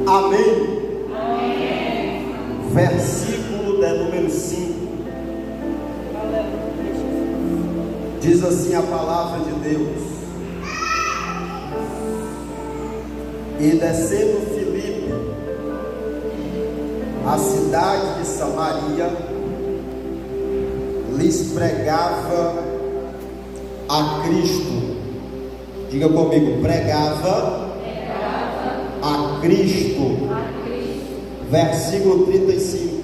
Amém. Amém. Versículo de número 5. Diz assim a palavra de Deus: e descendo Filipe a cidade de Samaria, lhes pregava a Cristo. Diga comigo, pregava a Cristo. Versículo 35.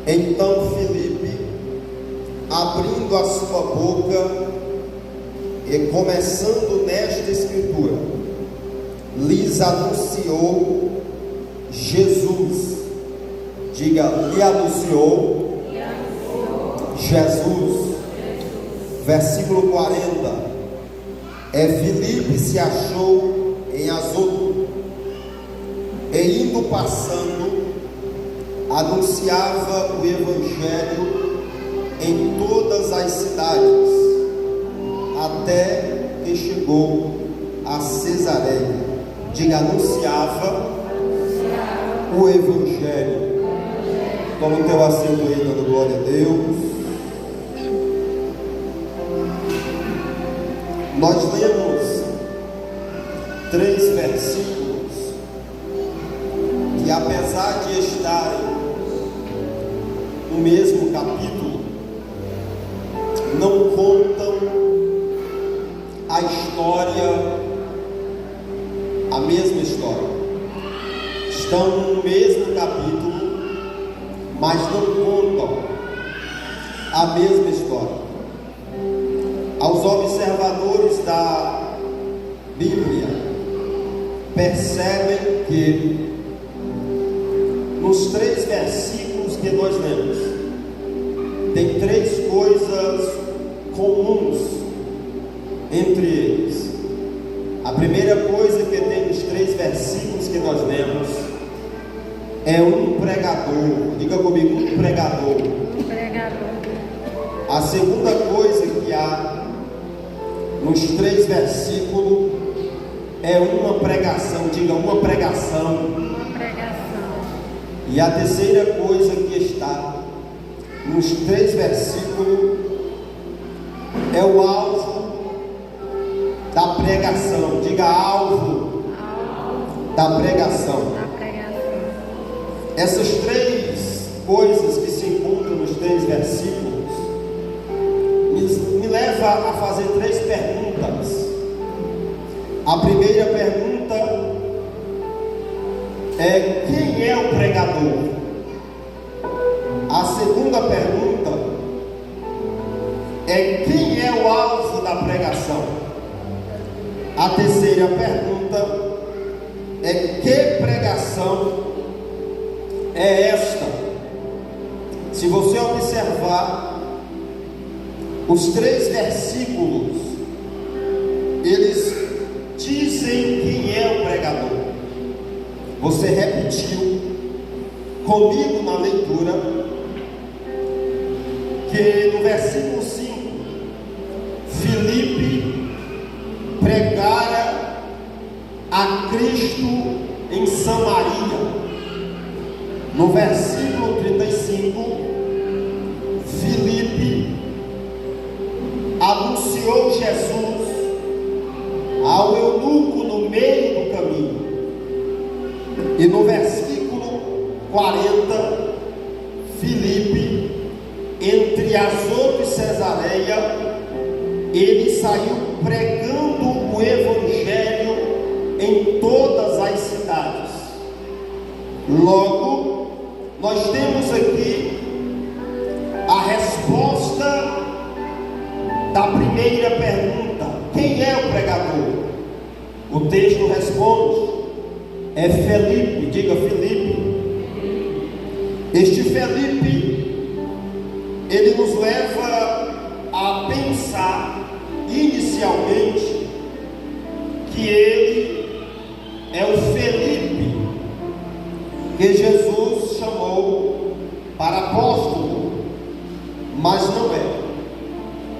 Então Filipe, abrindo a sua boca e começando nesta escritura, lhes anunciou Jesus. Diga, lhe anunciou Jesus. Versículo 40. Filipe se achou em Azoto, e indo passando, anunciava o evangelho em todas as cidades, até que chegou a Cesareia. Diga, anunciava o evangelho. Toma o teu assento aí, dando glória a Deus. Nós lemos 3 versículos que, apesar de estarem no mesmo capítulo, não contam a história, a mesma história. Estão no mesmo capítulo, mas não contam a mesma história. Aos observadores da Bíblia, percebem que nos 3 versículos que nós lemos, tem 3 coisas comuns entre eles. A primeira coisa que tem nos 3 versículos que nós lemos é um pregador. Diga comigo, um pregador. A segunda coisa que há nos 3 versículos é uma pregação. Diga, uma pregação. E a terceira coisa que está nos 3 versículos é o alvo da pregação. Diga, alvo da pregação. Essas 3 coisas que se encontram nos 3 versículos me leva a fazer 3 perguntas. A primeira pergunta é: quem é o pregador? A segunda pergunta é: quem é o alvo da pregação? A terceira pergunta é: que pregação é esta? Se você observar os 3 versículos, eles dizem quem é o pregador. Você repetiu comigo na leitura que no versículo 5, Filipe pregara a Cristo em Samaria. No versículo 35, Filipe anunciou Jesus ao eunuco no meio do caminho. E no versículo 40, Filipe, entre Azoto e Cesareia, ele saiu pregando o evangelho em todas as cidades. Logo, nós temos aqui a resposta da primeira pergunta: quem é o pregador? O texto responde: é Filipe. Diga, Filipe. Este Filipe, ele nos leva a pensar inicialmente que ele é o Filipe que Jesus chamou para apóstolo, mas não é.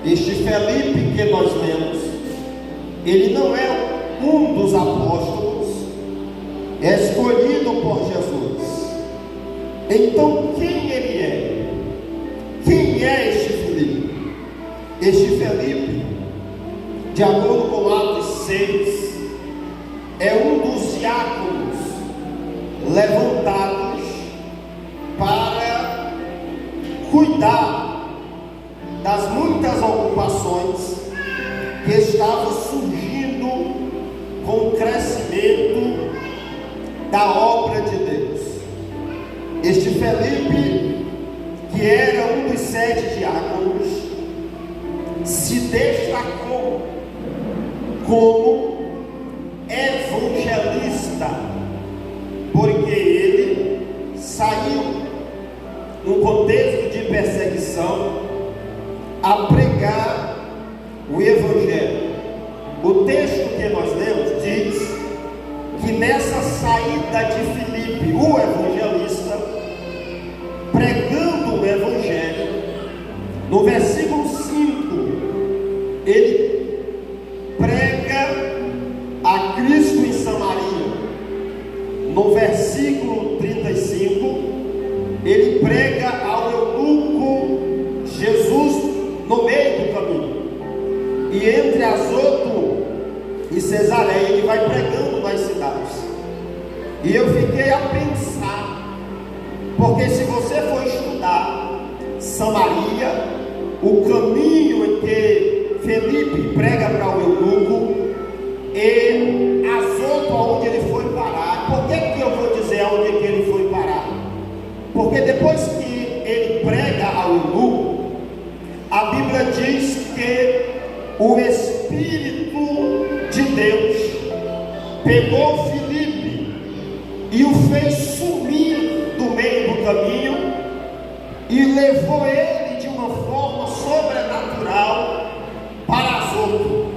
Este Filipe que nós lemos, ele não é um dos apóstolos, é escolhido por Jesus. Então quem ele é? Quem é este Filipe? Este Filipe, de acordo com Atos 6, é um dos diáconos levantados para cuidar das muitas ocupações que estavam surgindo com o crescimento da obra de Deus. Este Filipe, que era um dos 7 diáconos, se destacou como evangelista, porque ele saiu num contexto de perseguição a pregar o evangelho. O texto que nós lemos diz que nessa saída de Filipe, o evangelista, pregando o evangelho, no versículo 5, ele prega a Cristo em Samaria. No versículo 35, ele prega ao eunuco Jesus no meio do caminho. E entre Azoto e Cesareia, ele vai pregando nas cidades. E eu fiquei a pensar, porque se você for estudar Samaria, o caminho em que Filipe prega para o eunuco, e Azoto, onde ele foi parar. Por que eu vou dizer onde é que ele foi parar? Porque depois que ele prega ao eunuco, a Bíblia diz que o Espírito de Deus pegou Filipe e o fez sumir do meio do caminho e levou ele de uma forma sobrenatural para Azoto.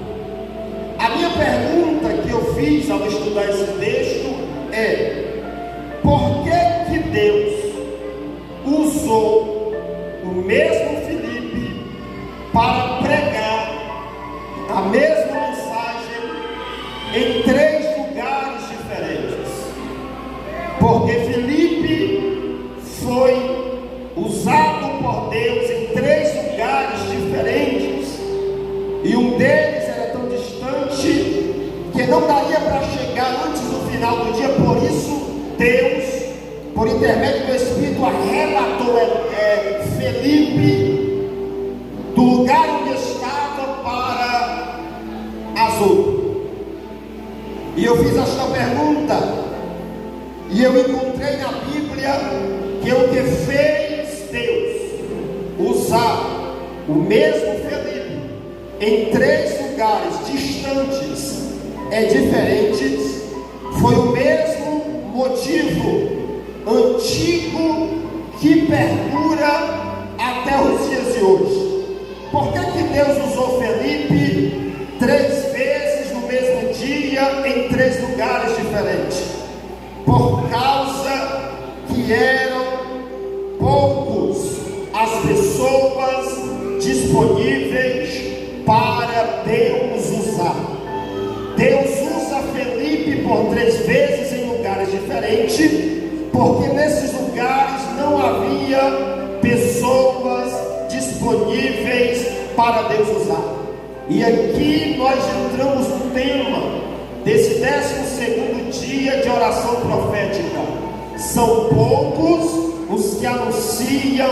A minha pergunta que eu fiz ao estudar esse texto é: por que Deus usou o mesmo Filipe para pregar a mesma mensagem em 3 lugares diferentes? Porque Filipe foi usado por Deus em 3 lugares diferentes, e um deles era tão distante que não daria para chegar antes do final do dia. Por isso Deus, por intermédio do Espírito, arrebatou Filipe do lugar onde estava para Azoto. E eu fiz esta pergunta, e eu encontrei na Bíblia que o que fez Deus usar o mesmo Filipe em 3 lugares distantes diferentes foi o mesmo motivo antigo que perdura até os dias de hoje. Por que Deus usou Filipe 3 vezes no mesmo dia em 3 lugares diferentes? Por causa que eram poucos as pessoas disponíveis para Deus usar. Deus usa Filipe por 3 vezes em lugares diferentes, porque nesses lugares não havia pessoas disponíveis para Deus usar. E aqui nós entramos no tema desse 12º dia de oração profética. São poucos os que anunciam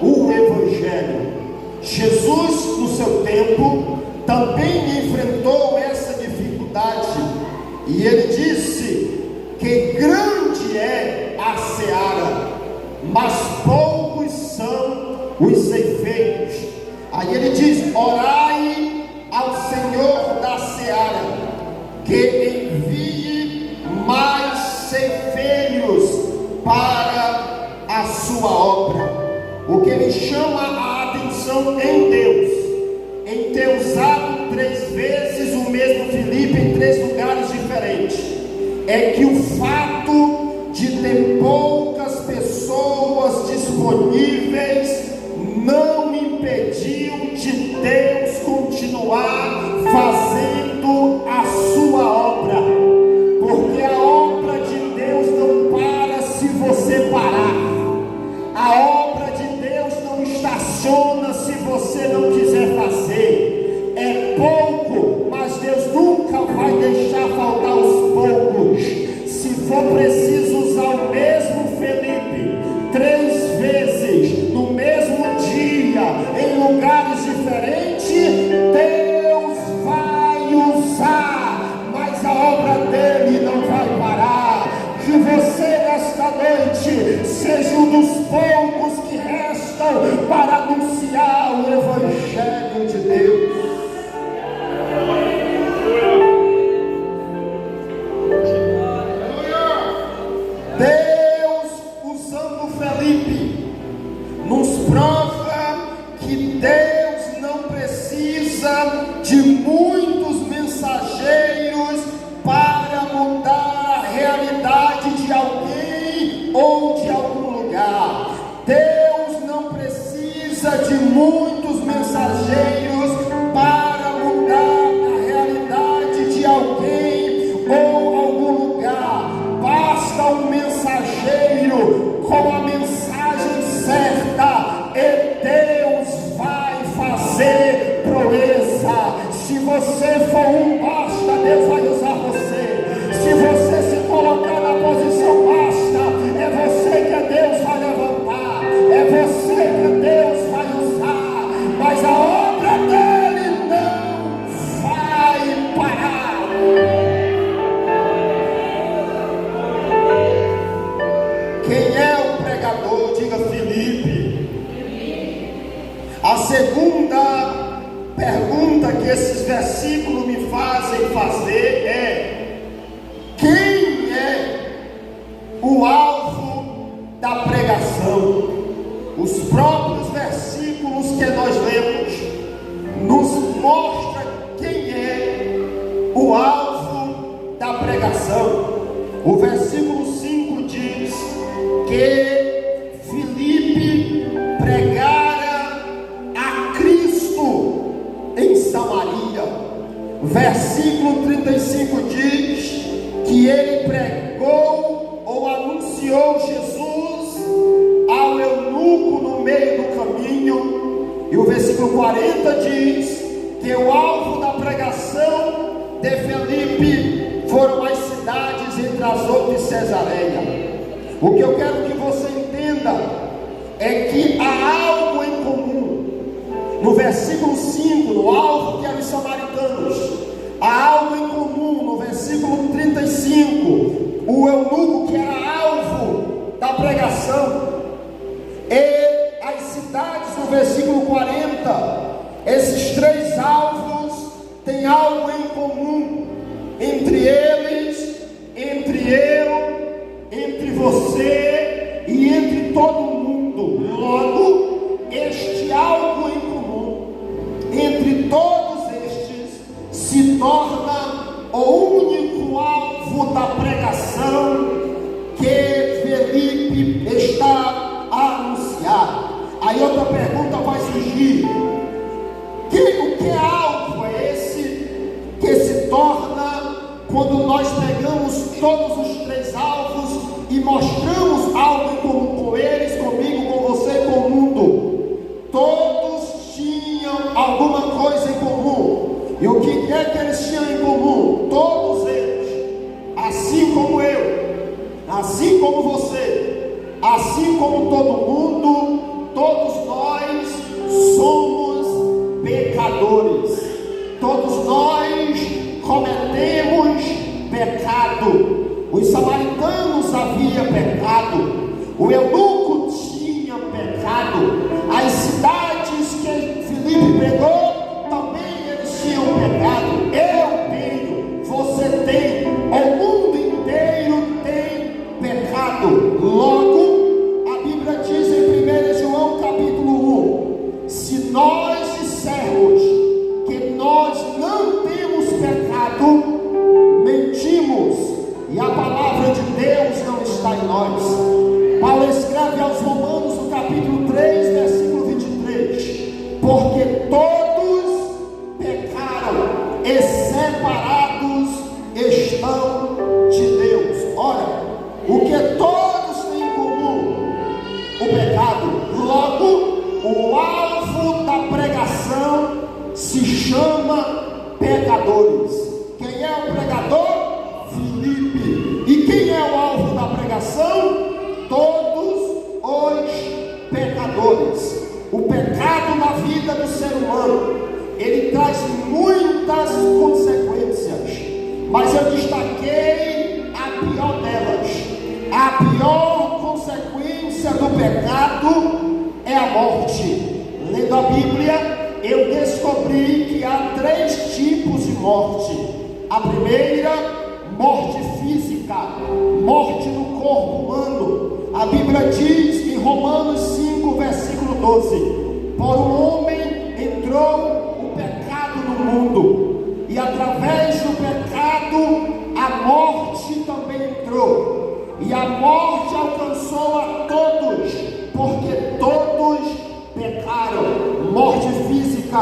o Evangelho. Jesus, no seu tempo, também enfrentou essa dificuldade, e ele disse que grande é a seara, mas poucos são os ceifeiros. Aí ele diz: orai ao Senhor da seara, que envie mais ceifeiros para a sua obra. O que me chama a atenção em Deus, em ter usado 3 vezes o mesmo Filipe em 3 lugares diferentes, é que o fato de ter poucas pessoas disponíveis não impediu de Deus continuar fazendo a sua obra, porque a obra de dos poucos que restam para anunciar o Evangelho de Deus. Deus, usando Felipe, nos prova que Deus não precisa de muitos mensageiros para mudar a realidade de alguém ou de algum lugar. Deus não precisa de muitos mensageiros para mudar a realidade de alguém ou algum lugar. Basta um mensageiro com a mensagem certa e Deus vai fazer proeza. Se você for um basta, Deus vai usar você. Se você se colocar na posição basta, é você que Deus vai levantar, é você que Deus vai usar, mas a obra dele não vai parar. Quem é o pregador? Diga Felipe. A segunda pergunta que esses versículos me fazem fazer é: quem é o alvo da pregação? Os próprios versículos que nós lemos nos mostram quem é o alvo da pregação. O versículo 5 diz que Filipe pregara a Cristo em Samaria. O versículo 35 diz que ele pregou ou anunciou Jesus ao eunuco no meio do caminho. E o versículo 40 diz que o alvo da pregação de Felipe foram as cidades entre Azoto e Cesareia. O que eu quero que você entenda é que há algo em comum. No versículo 5, no alvo que eram os samaritanos, há algo em comum. No versículo 35, o eunuco que era alvo da pregação, e as cidades no versículo 40, esses três alvos têm algo em comum entre eles, entre eu, entre você e entre todo mundo. Logo, este algo em comum entre todos estes se torna o único alvo da pregação que Felipe está a anunciar. Aí outra pergunta vai surgir: o que alvo é esse que se torna quando nós pegamos todos os três alvos e mostramos algo em comum com eles, comigo, com você, com o mundo? Todos tinham alguma coisa em comum. E o que é que eles tinham em comum? Todos eles, assim como eu, assim como você, assim como todo mundo, todos nós somos pecadores. Todos nós cometemos pecado. Os samaritanos haviam pecado, o eunuco tinha pecado, as cidades que Filipe pregou também eles tinham pecado. Eu tenho, você tem, o mundo inteiro tem pecado. Logo, a Bíblia diz em 1 João capítulo 1: se nós dissermos que nós não temos pecado, mentimos e a palavra de Deus não está em nós. Paulo escreve aos Romanos no capítulo 3, versículo 23: porque todos pecaram e separados estão de Deus. Olha, o que todos têm em comum? O pecado. Logo, o alvo da pregação se chama pecadores. Quem é o pregador? Filipe. E quem é o alvo da pregação? Todos os pecadores. O pecado na vida do ser humano, ele traz muitas consequências, mas eu destaquei a pior delas. A pior consequência do pecado é a morte. Lendo a Bíblia, eu descobri que há 3 tipos de morte. A primeira, morte física, morte no corpo humano. A Bíblia diz em Romanos 5, versículo 12: por um homem entrou o pecado no mundo, e através do pecado a morte também entrou, e a morte alcançou a todos, porque todos pecaram. Morte física,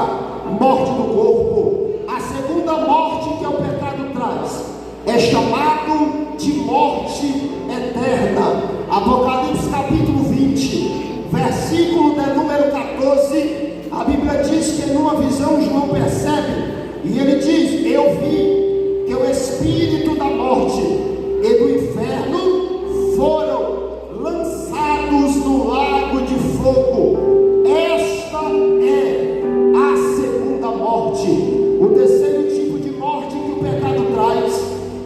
morte do corpo. A segunda morte que o pecado traz é chamado de morte eterna. Apocalipse capítulo 20, versículo de número 14, a Bíblia diz que numa visão João percebe, e ele diz: eu vi que o espírito da morte e do inferno foram lançados no lago de fogo. Esta é a segunda morte. O terceiro tipo de morte que o pecado traz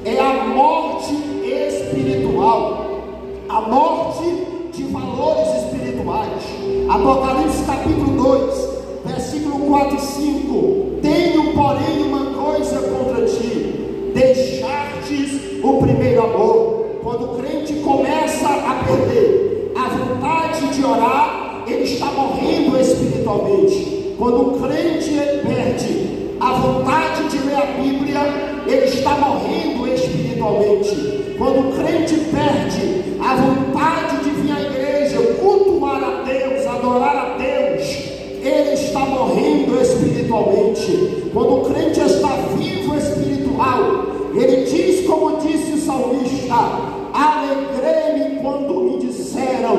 é a morte espiritual, a morte de valores espirituais. Apocalipse capítulo 2, versículo 4 e 5: tenho porém uma coisa contra ti, deixastes o primeiro amor. Quando o crente começa a perder a vontade de orar, ele está morrendo espiritualmente. Quando o crente perde a vontade de ler a Bíblia, ele está morrendo espiritualmente. Quando o crente perde a vontade de vir à igreja, cultuar a Deus, adorar a Deus, ele está morrendo espiritualmente. Quando o crente está vivo espiritual, ele diz, como disse o salmista: alegrei-me quando me disseram,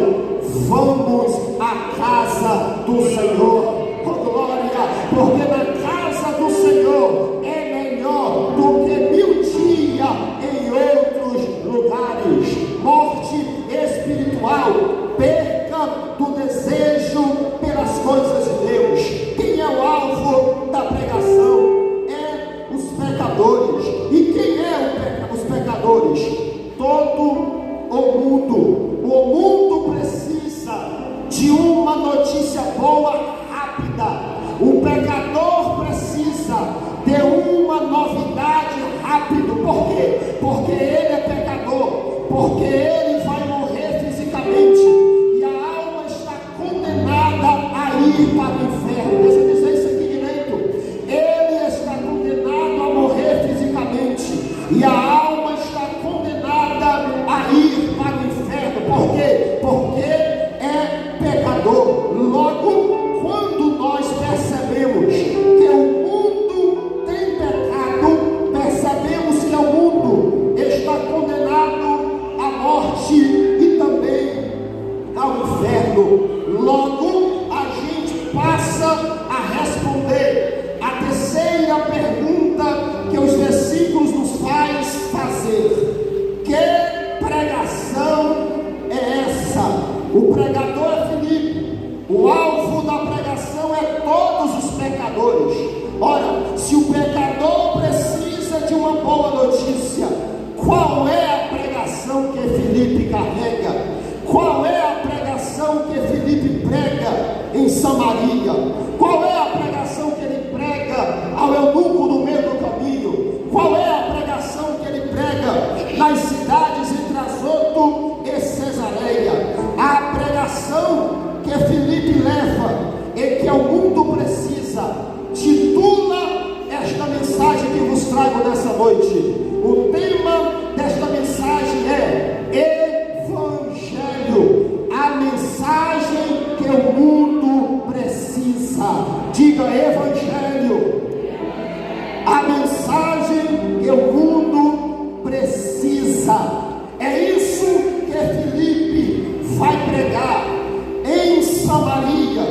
vamos à casa do Senhor. Oh, glória, porque na casa do Senhor é melhor do que 1000 dias em outros lugares. Morte espiritual, perca do desejo pelas coisas de Deus. Quem é o alvo da pregação? É os pecadores. E quem é os pecadores? Todo o mundo. O mundo precisa de uma notícia boa, rápida. O pecador precisa de uma novidade rápida. Por quê? Porque ele é pecador, porque ele vai morrer fisicamente, e a alma está condenada a ir para o inferno. Deixa eu dizer isso aqui direito. Ele está condenado a morrer fisicamente, e a alma está condenada a ir para o inferno. Por quê? Porque é pecador. Logo, quando nós percebemos que o mundo tem pecado, percebemos que o mundo está condenado à morte e também ao inferno. Logo, a gente passa a responder a terceira pergunta que os versículos nos faz fazer: que pregação é essa? O pregador é Filipe. O alvo da pregação é todos os pecadores. Ora, se o pecador precisa de uma boa notícia, qual é a pregação que Filipe carrega? Qual é a pregação que Filipe prega em Samaria? Qual é a pregação que ele prega ao eunuco no meio do caminho? Qual é a pregação que ele prega nas cidades entre Azoto e Cesareia? A pregação que Filipe leva e que o mundo precisa, titula esta mensagem que vos trago nessa noite. O tema desta mensagem é Evangelho, a mensagem que o mundo precisa. Diga: Evangelho, a mensagem que o mundo precisa. É isso que Filipe vai pregar em Samaria,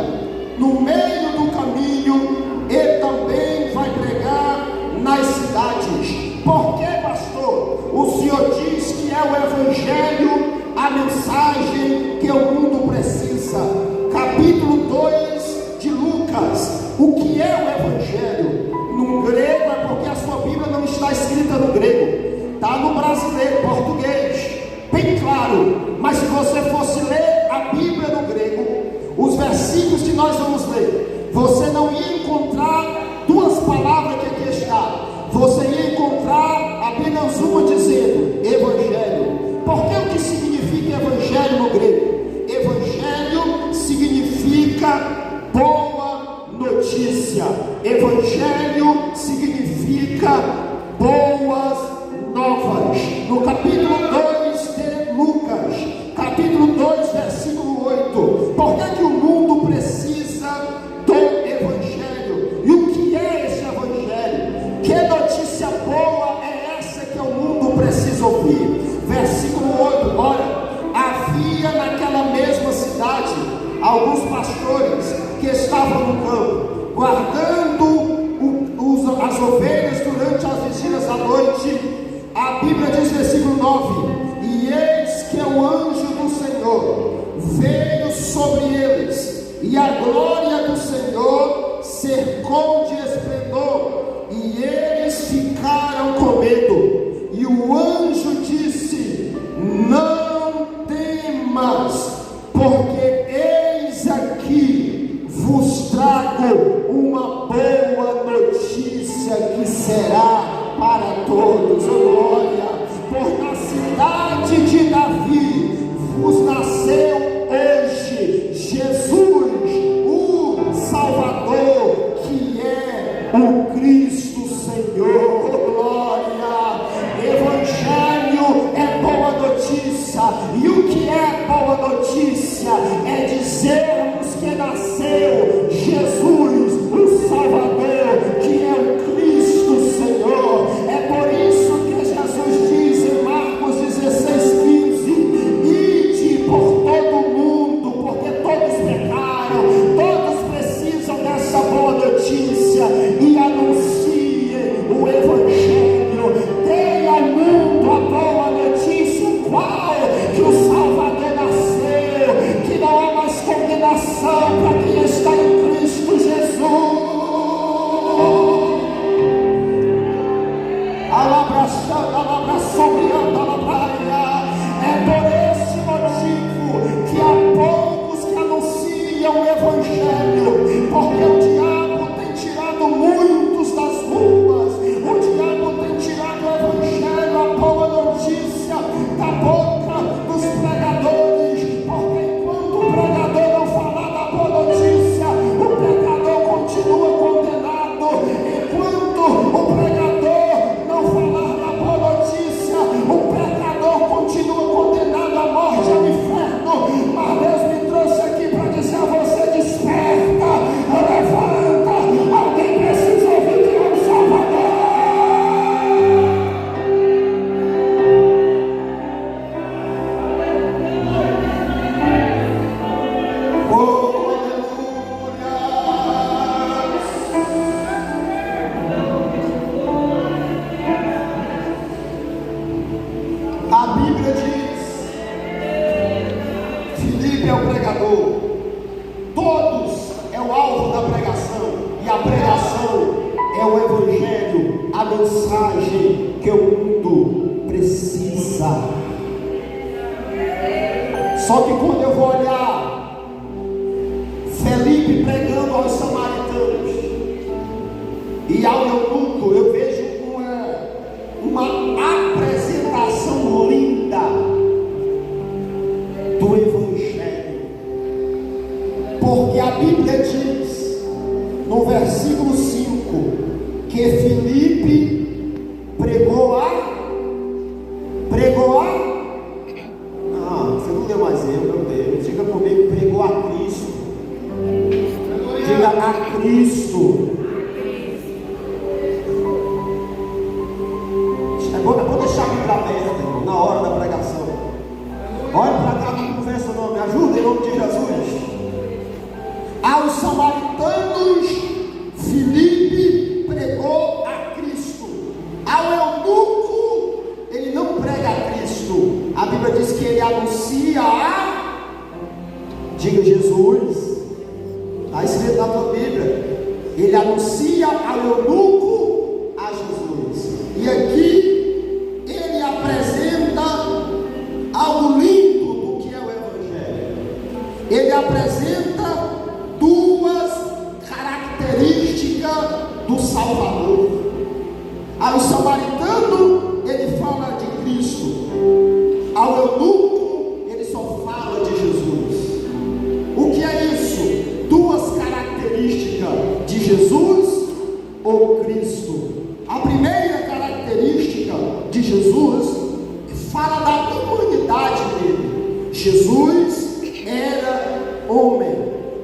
no meio do caminho, e também vai pregar nas cidades. Por que, pastor? O Senhor diz que é o Evangelho, a mensagem que o mundo precisa. Capítulo 2 de Lucas. O que é o Evangelho? No grego é porque a sua Bíblia não está escrita no grego, está no brasileiro, português, bem claro. Mas se você fosse ler a Bíblia no nós vamos ler, você não ia encontrar duas palavras que aqui está, você ia encontrar apenas uma dizendo Evangelho. Porque o que significa Evangelho no grego? Evangelho significa boa notícia. Evangelho significa boas novas. No capítulo 2 de Lucas, capítulo 2, versículo 8, por que o mundo precisa do Evangelho? E o que é esse Evangelho? Que notícia boa é essa que o mundo precisa ouvir? Versículo 8, olha, havia naquela mesma cidade alguns pastores que estavam no campo, guardando as ovelhas durante as vigílias da noite. A Bíblia diz, versículo 9: e eis que o anjo do Senhor veio sobre eles, e a glória do Senhor cercou de esplendor, e eles ficaram com medo. E o anjo disse: não temas, porque eis aqui vos trago uma boa notícia que será para todos. Glória! Por na cidade de Davi vos nasceu hoje Jesus, o Salvador, que é o Cristo Senhor. Glória! Evangelho é boa notícia. E o que é boa notícia? É dizermos que nasceu Jesus, o Salvador, que é o Cristo Senhor. É por isso que Jesus diz em Marcos 16:15: ide por todo o mundo, porque todos pecaram, todos precisam dessa boa notícia, e anunciem o Evangelho. Dê ao mundo a boa notícia, qual? Que o Salvador nasceu, que não há mais condenação para quem está em Cristo Jesus. É por esse motivo que há poucos que anunciam o Evangelho, porque o diabo tem tirado muitos das ruas, o diabo tem tirado o Evangelho, a boa notícia, da boca dos pregadores, porque enquanto o pregador não falar da boa notícia, o pecador continua condenado. Enquanto o pregador não falar da boa notícia, o pecador continua condenado à morte, ao inferno. Mas Deus me trouxe aqui para dizer a você: desperta, levanta, alguém precisa ouvir que é o Salvador. Oh, aleluia! A Bíblia diz, Filipe é o pregador, todos é o alvo da pregação, e a pregação é o Evangelho, a mensagem que o mundo precisa. Só que quando eu vou olhar Felipe pregando aos samaritanos e ao eunuco, eu vejo uma apresentação linda do Evangelho, porque a Bíblia diz no versículo 5 que Filipe pregou você não deu mais eu, meu Deus, diga comigo, pregou a Cristo, diga a Cristo. Agora vou deixar a Bíblia aberta, irmão, na hora da pregação. Olha para cá, não conversa não, me ajuda em nome de Jesus. Aos samaritanos, Filipe pregou a Cristo. Ao eunuco, ele não prega a Cristo. A Bíblia diz que ele anuncia diga Jesus, está escrito na tua Bíblia. Ele anuncia ao eunuco a Jesus. E aqui ele apresenta algo lindo do que é o Evangelho. Ele apresenta duas Jesus era homem.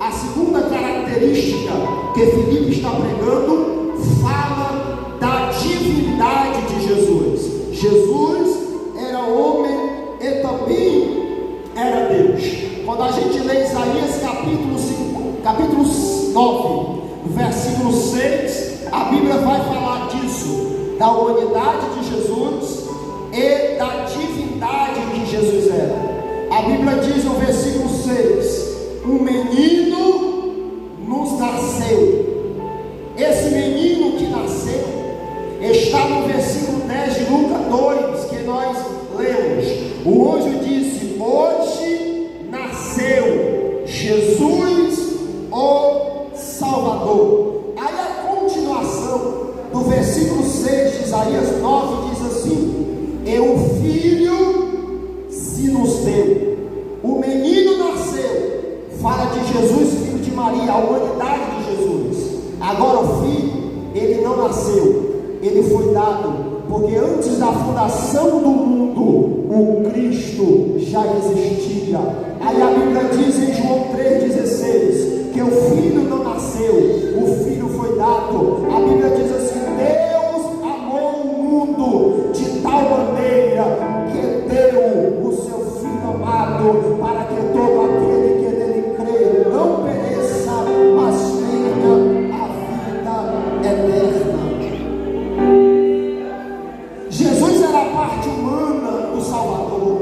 A segunda característica que Filipe está pregando fala da divindade de Jesus. Jesus era homem e também era Deus. Quando a gente lê Isaías capítulo 9, versículo 6, a Bíblia vai falar disso, da humanidade de Jesus e da divindade que Jesus era. A Bíblia diz no versículo 6: um menino nos nasceu. Esse menino que nasceu está no versículo 10 de Lucas 2, que nós lemos. O anjo disse: hoje nasceu Jesus, o Salvador. Aí a continuação do versículo 6 de Isaías 9 diz assim: e o filho se nos deu. O menino nasceu. Fala de Jesus, filho de Maria, a humanidade de Jesus. Agora o filho, ele não nasceu, ele foi dado, porque antes da fundação do mundo, o Cristo já existia. Aí a Bíblia diz em João 3,16, que o filho não nasceu, o filho foi dado. A Bíblia diz assim: Deus amou o mundo de tal maneira que deu o seu filho amado, para que todo aquele que nele crê não pereça, mas tenha a vida eterna. Jesus era a parte humana do Salvador.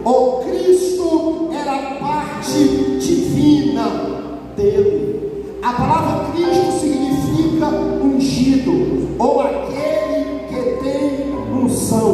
O Cristo era a parte divina dele. A palavra Cristo significa ungido, ou aquele que tem unção.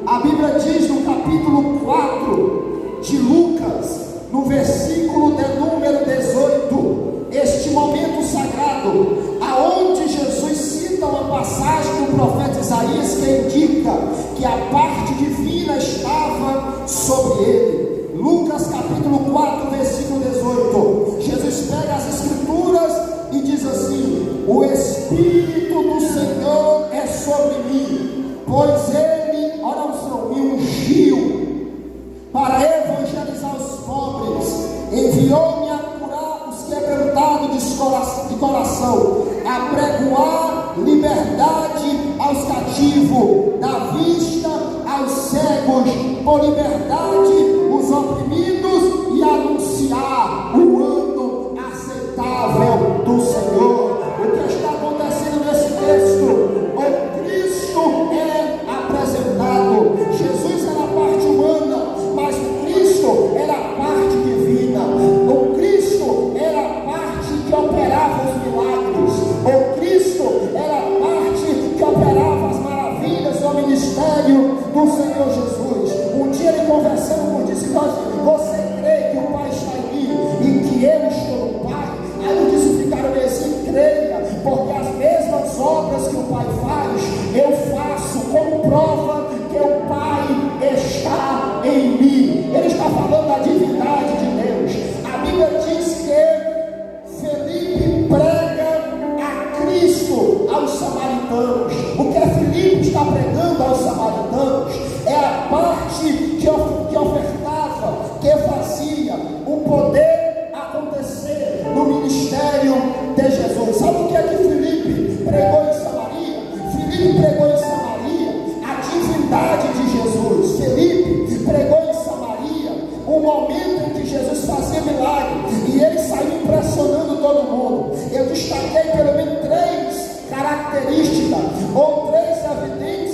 A Bíblia diz no capítulo 4 de Lucas, no versículo de número 18, este momento sagrado, aonde Jesus cita uma passagem do profeta Isaías que indica que a parte divina estava sobre ele. Lucas capítulo 4, versículo 18. Jesus pega as escrituras e diz assim: o Espírito do Senhor é sobre mim, pois ele, olha a unção, me ungiu para evangelizar os pobres, enviou-me a curar os quebrantados de coração, a pregoar liberdade aos cativos, dar vista aos cegos, por liberdade os oprimidos, e anunciar o ano aceitável do Senhor. O que está acontecendo nesse texto? O Cristo é apresentado. Jesus era a parte humana, mas o Cristo era a parte divina. O Cristo era a parte que operava os milagres. O Cristo era a parte que operava as maravilhas do ministério do Senhor Jesus. Um dia ele conversando com disse: você crê que o Pai está em mim e que eu estou no Pai? Aí eu disse: ficaram assim, creia, porque as mesmas obras que o Pai faz, eu faço, como prova que o Pai está em mim. Ele está falando da divindade de Deus. A Bíblia diz que Filipe prega a Cristo aos samaritanos. O que Filipe está pregando aos samaritanos é a parte que ofertava, que fazia o poder acontecer no ministério de Jesus. Sabe o que é que Filipe pregou em Samaria? Filipe pregou em Samaria a divindade de Jesus. Filipe pregou em Samaria o momento em que Jesus fazia milagre, e ele saiu impressionando todo mundo. Eu destaquei pelo menos 3 características ou 3 evidências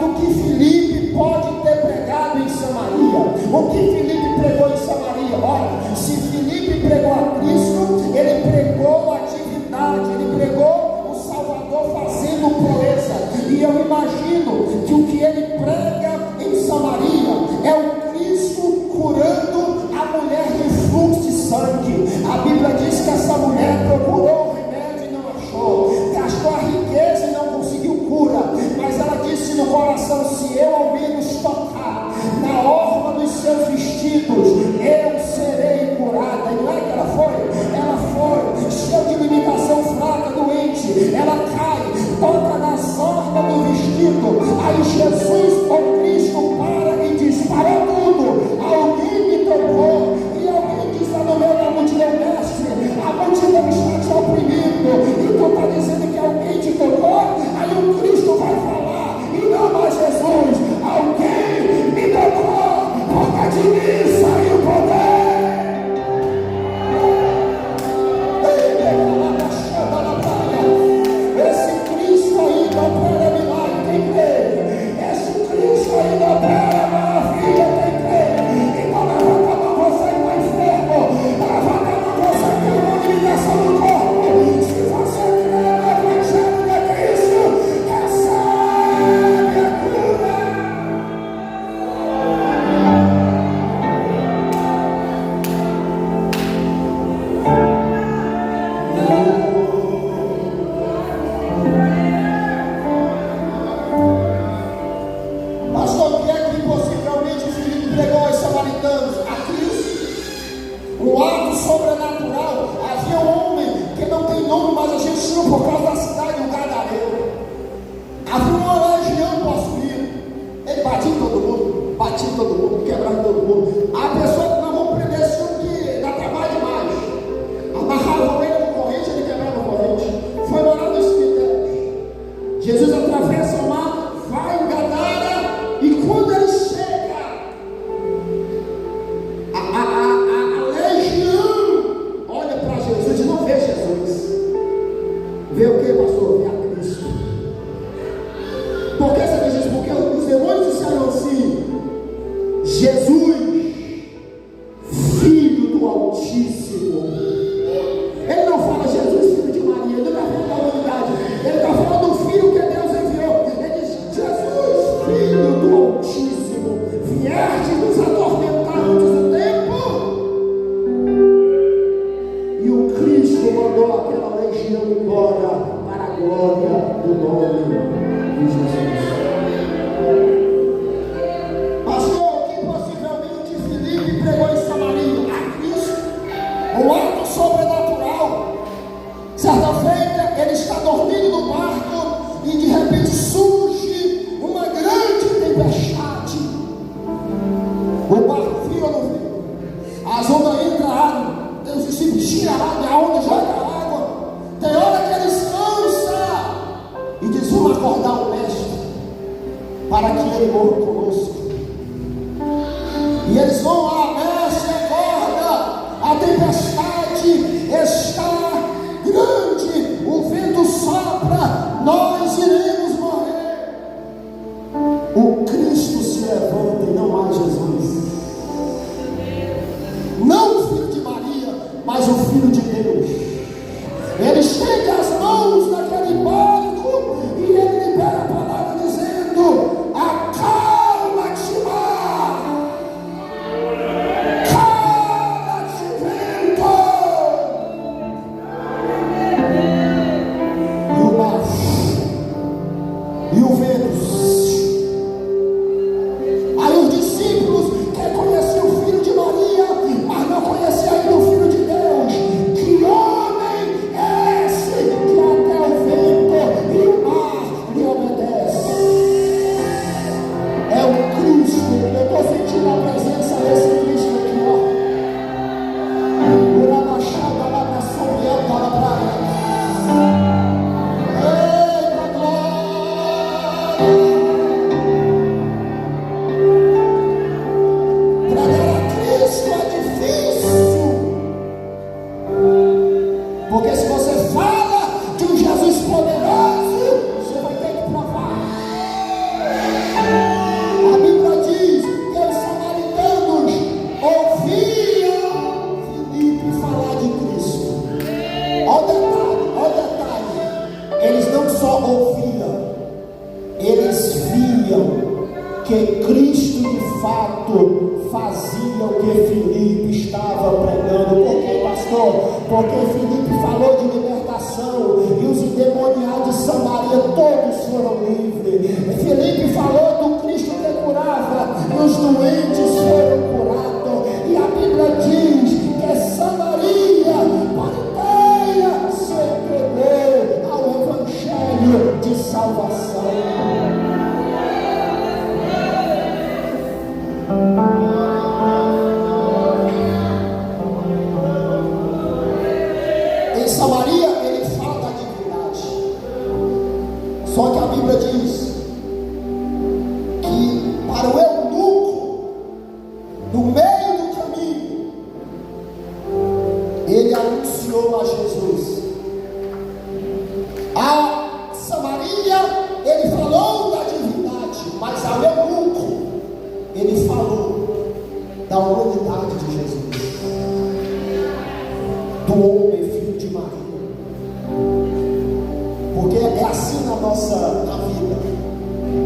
do que Filipe pode ter pregado em Samaria. O que Filipe pregou em Samaria? Olha, se Filipe pregou a Cristo, ele pregou a divindade, ele pregou o Salvador fazendo proeza. E eu imagino que o que ele prega em Samaria é o Cristo curando a mulher de fluxo de sangue. A Bíblia diz que essa mulher procurou o remédio e não achou, gastou a riqueza e não conseguiu cura, mas ela disse no coração: se eu ao menos tocar na orla dos seus vestidos, eu serei curada. E não é que ela foi cheia de limitação, fraca, doente. Ela cai, toca nas orlas do vestido. sobrenatural. Havia um homem que não tem nome, mas a gente chama por causa da cidade, o Gadareno. Havia uma legião possuída. Ele batia em todo mundo, quebrava todo mundo. A pessoa que não vão prender esse homem que dá trabalho demais. Amarravam ele no corrente, ele quebrava o corrente. Foi morar no cemitério. Jesus atravessa o mar, vai em Gadara, e quando ele chega, a legião olha para Jesus e não vê Jesus. Vê o que, pastor? Vê a Cristo. Por que você diz isso? Porque os demônios disseram assim: Jesus, Filho do Altíssimo. Ele não fala Jesus, Filho de Maria, ele não está falando da humanidade, ele está falando do Filho que Deus enviou. Ele diz: Jesus, Filho do Altíssimo, vieste nos atormentar antes do tempo. E o Cristo mandou aquela legião embora para a glória do nome de Jesus. Pastor, o que possivelmente Filipe pregou em Samaria? A Cristo, um ato sobrenatural. Certa feita, ele está dormindo no barco e de repente surge uma grande tempestade. O barco vira ou não vira? As ondas entram na água, tem os discípulos tiram a água, a onda joga a água. Tem hora que eles cansam e diz: vamos acordar o mestre para que ele morra conosco. E eles vão lá: mestre, acorda, a tempestade está grande, o vento sopra, nós iremos morrer. O Cristo se levanta e não há Jesus. Não o Filho de Maria, mas o Filho de Deus. Ele estende as mãos naquele barco e ele libera a palavra dizendo: acalma-te, mar, cala-te, vento. E o mar e o vento. Aí os discípulos que conheciam o Filho de Maria, mas não conheciam ainda o Filho de Deus. Que homem é esse que até o vento e o mar lhe obedecem? É o Cristo. Eu estou sentindo a presença desse Cristo aqui, ó. O Ramachada lá na Sombra da praia. Eita glória! Pregar a Cristo é difícil, porque se você fala de um Jesus poderoso, você vai ter que provar. A Bíblia diz que os samaritanos ouviam Filipe falar de Cristo. Olha o detalhe. Eles não só ouviam, eles viam que Cristo de fato fazia o que Filipe estava pregando. Por quê, pastor? Porque Filipe falou de libertação e os endemoniados de Samaria todos foram livres. Filipe falou do Cristo que curava e os doentes foram curados. E a Bíblia diz que Samaria inteira se entregou ao Evangelho de salvação. Em Samaria ele fala da divindade. Só que a Bíblia diz que para o eunuco, no meio do caminho, ele anunciou a Jesus. A Samaria ele falou da divindade, mas ao eunuco ele falou da humanidade de Jesus, do homem Filho de Maria. Porque é assim na vida.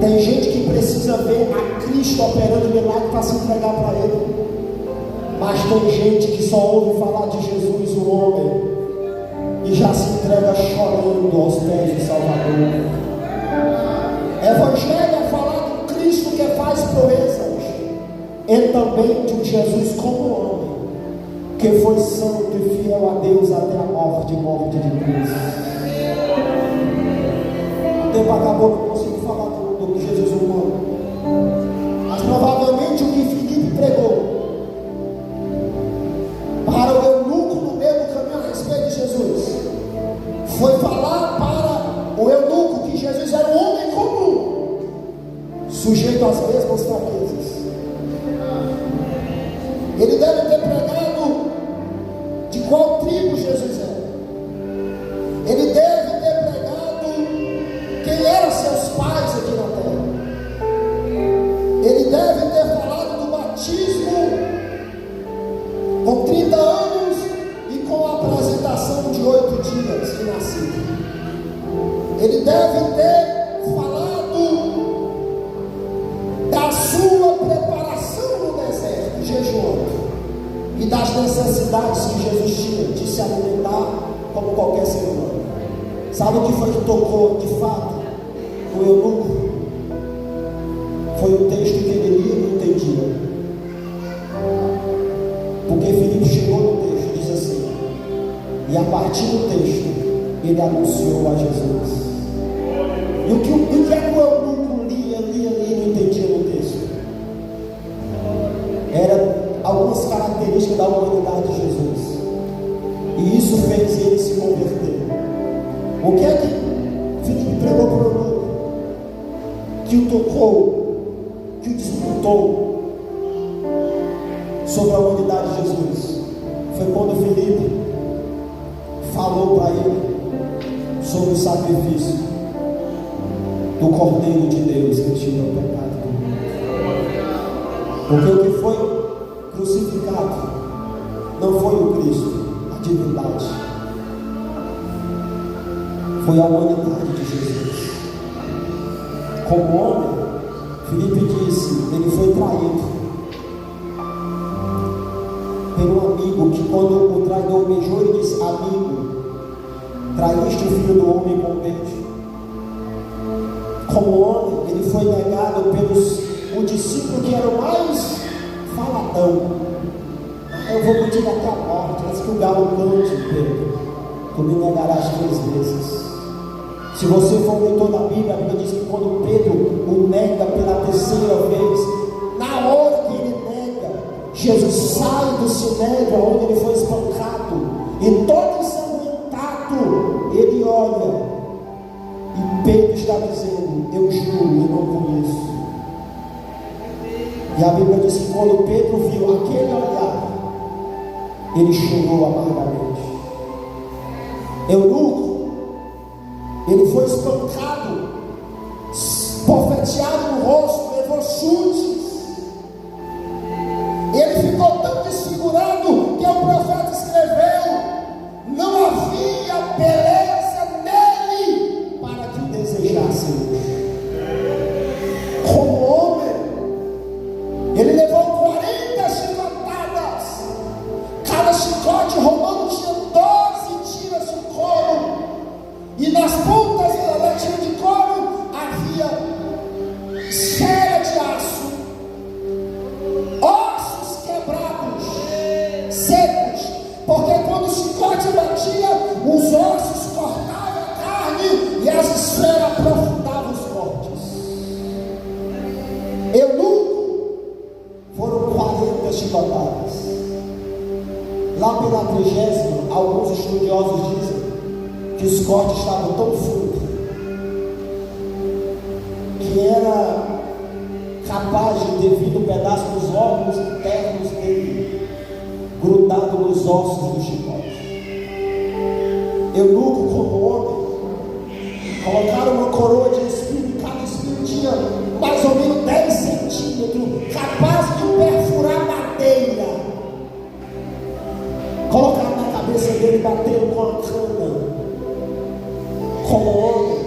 Tem gente que precisa ver a Cristo operando milagre para se entregar para Ele, mas tem gente que só ouve falar de Jesus, o homem, e já se entrega chorando aos pés do Salvador. Evangelho é falar do Cristo que faz proezas, e também de um Jesus como homem, que foi santo e fiel a Deus até a morte de cruz. O tempo acabou, não consigo falar do Jesus humano, mas provavelmente o que Filipe pregou para o eunuco no meio do caminho a respeito de Jesus foi falar para o eunuco que Jesus era um homem comum, sujeito às mesmas fraquezas. Ele deve ter pregado de qual tribo Jesus era. Ele deve ter pregado quem eram seus pais aqui na terra. Ele deve ter falado do batismo com 30 anos e com a apresentação de 8 dias de nascido. Ele deve ter falado da sua preparação no deserto, jejuando, e das necessidades que Jesus tinha de se alimentar como qualquer ser humano. Sabe o que foi que tocou de fato o eunuco? Foi o texto que ele lia e não entendia. Porque Filipe chegou no texto e diz assim, e a partir do texto ele anunciou a Jesus. E o que é que o eunuco lia e não entendia no texto? Era algumas características da humanidade de Jesus, e isso fez ele se converter. O que é que Filipe pregou para o eunuco, que o tocou, que o despertou sobre a humanidade de Jesus? Foi quando Filipe falou para ele sobre o sacrifício do Cordeiro de Deus que tira o pecado do mundo. Porque o que foi crucificado não foi o Cristo, a divindade, foi a humanidade de Jesus. Como homem, Filipe disse, ele foi traído pelo amigo, que quando o traidor beijou, ele disse, amigo, traíste o filho do homem com um beijo. Como homem, ele foi negado pelos o discípulo que era o mais faladão. Eu vou contigo até a morte, mas que o galo cante, Pedro, tu me negarás 3 vezes. Se você for um leitor da Bíblia, a Bíblia diz que quando Pedro o nega pela 3ª vez, na hora que ele nega, Jesus sai do sinédrio onde ele foi espancado, e todo ensanguentado, ele olha, e Pedro está dizendo, eu juro, eu não conheço. E a Bíblia diz que quando Pedro viu aquele olhar, ele chorou amargamente. Eunuco, ele foi espancado, bofeteado no rosto, levou chutes. Ele ficou tão desfigurado que o profeta escreveu: não havia beleza nele para que o desejasse. Como homem, ele levou 40 chicotadas. Cada chicote romano tinha 12 tiras de couro, e nas pontas da tira de couro havia esfera de aço, ossos quebrados, secos, porque quando o chicote batia, os ossos cortavam a carne e as esferas aprofundavam os cortes. Eunuco, foram 40 chicotadas. Lá pela 30ª, alguns estudiosos dizem que os cortes estavam tão fundos que era capaz de ter vindo um pedaço dos órgãos internos dele grudado nos ossos do chicote. Eunuco, como homem, colocaram uma coroa de espinho, e cada espinho tinha mais ou menos 10 centímetros, capaz de perfurar madeira. Colocaram na cabeça dele e bateram com a cana. Como homem,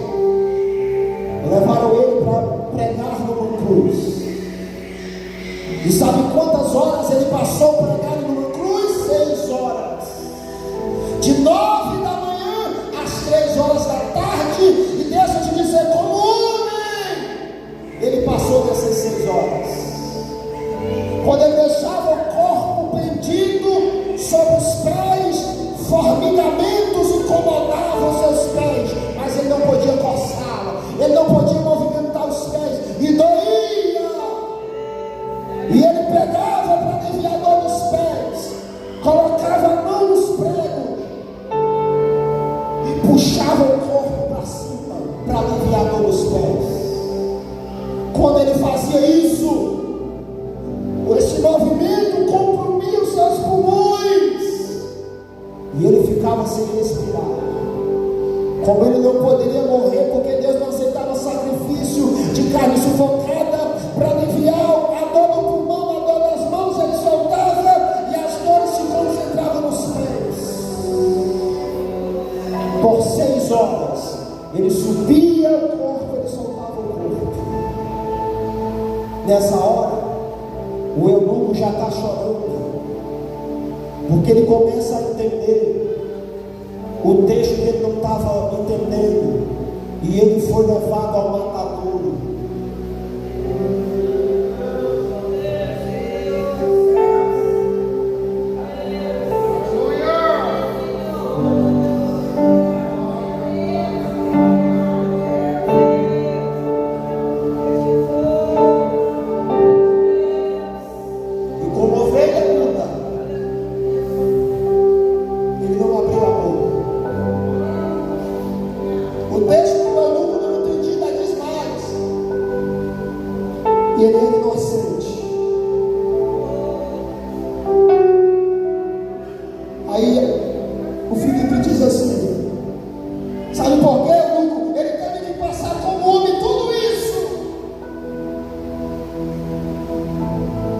levaram ele para pregar numa cruz. E sabe quantas horas ele passou pregando numa cruz? 6 horas. De 9 da manhã às 3 horas da tarde. E deixa eu te dizer, como homem, ele passou dessas 6 horas. Quando ele deixava o corpo pendido sobre incomodavam os seus pés, mas ele não podia coçá-la, ele não podia movimentar os pés, e doía. E ele pegava para aliviar a dor dos pés, colocava a mão nos pregos e puxava o corpo para cima para aliviar a dor dos pés. Quando ele fazia isso, esse movimento comprimia os seus pulmões e ele ficava sem respirar. Como ele não poderia morrer, porque Deus não aceitava sacrifício de carne sufocada, para aliviar a dor do pulmão, a dor das mãos, ele soltava e as dores se concentravam nos pés. Por 6 horas ele subia o corpo, ele soltava o corpo. Nessa hora o eunuco já está chorando, porque ele começa a entender o texto que ele não estava entendendo, e ele foi levado ao matadouro.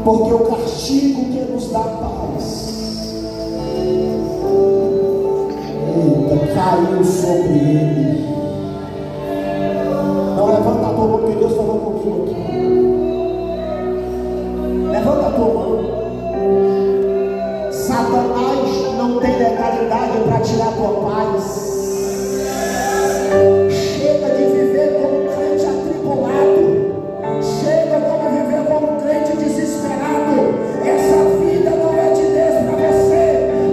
Porque o castigo que nos dá paz, caiu sobre ele. Não, levanta a tua mão, porque Deus falou comigo aqui. Levanta a tua mão. Satanás não tem legalidade para tirar a tua paz. Chega de viver como um crente atribulado. Chega de viver como um crente desesperado. Essa vida não é de Deus para você.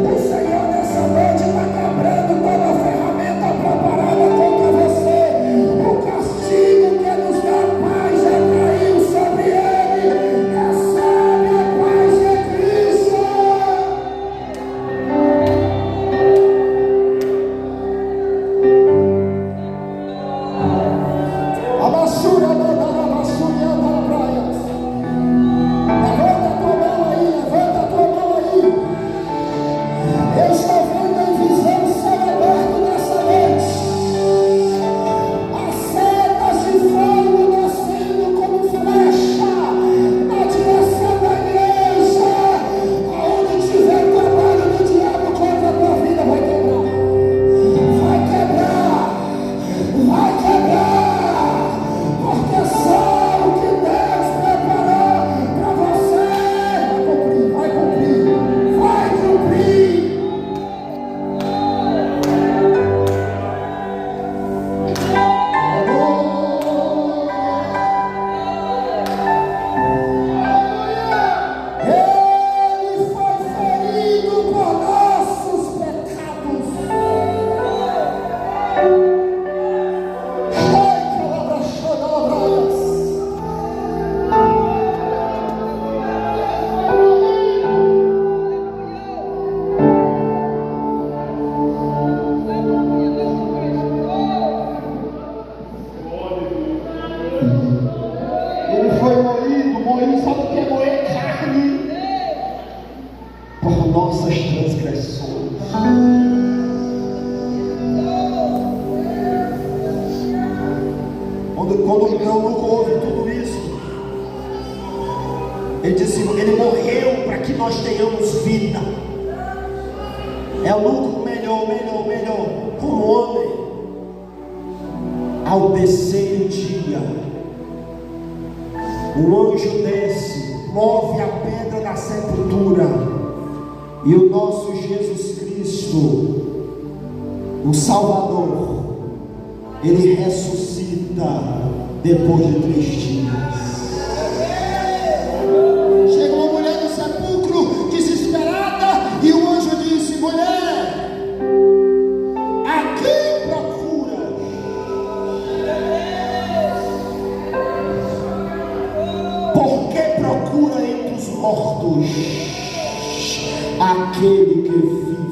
O Senhor nessa noite está quebrando toda a ferramenta preparada contra você. O castigo que nos dá paz já caiu sobre ele. Recebe a paz de Cristo. A basura mandará a basura para a praia. Levanta a tua mão aí, levanta a tua mão aí. Eu estou vendo em visão o céu aberto nessa noite. As setas de fogo descendo como flecha na direção da igreja. Aonde tiver trabalho do diabo contra a tua vida, vai quebrar. Vai quebrar. Vai quebrar. Porque só o que Deus preparou para você vai cumprir, vai cumprir. Ele foi ferido por nossos pecados. Ele foi moído, sabe o que é moer carne? Por nossas transgressões. Quando o eunuco ouve tudo isso, ele disse: ele morreu para que nós tenhamos vida. É o lucro melhor. Como homem, ao terceiro dia, o anjo desce, move a pedra da sepultura, e o nosso Jesus Cristo, o Salvador, ele ressuscita depois de 3 dias. Chega uma mulher no sepulcro desesperada, e o anjo disse: mulher, a mortos aquele que vive.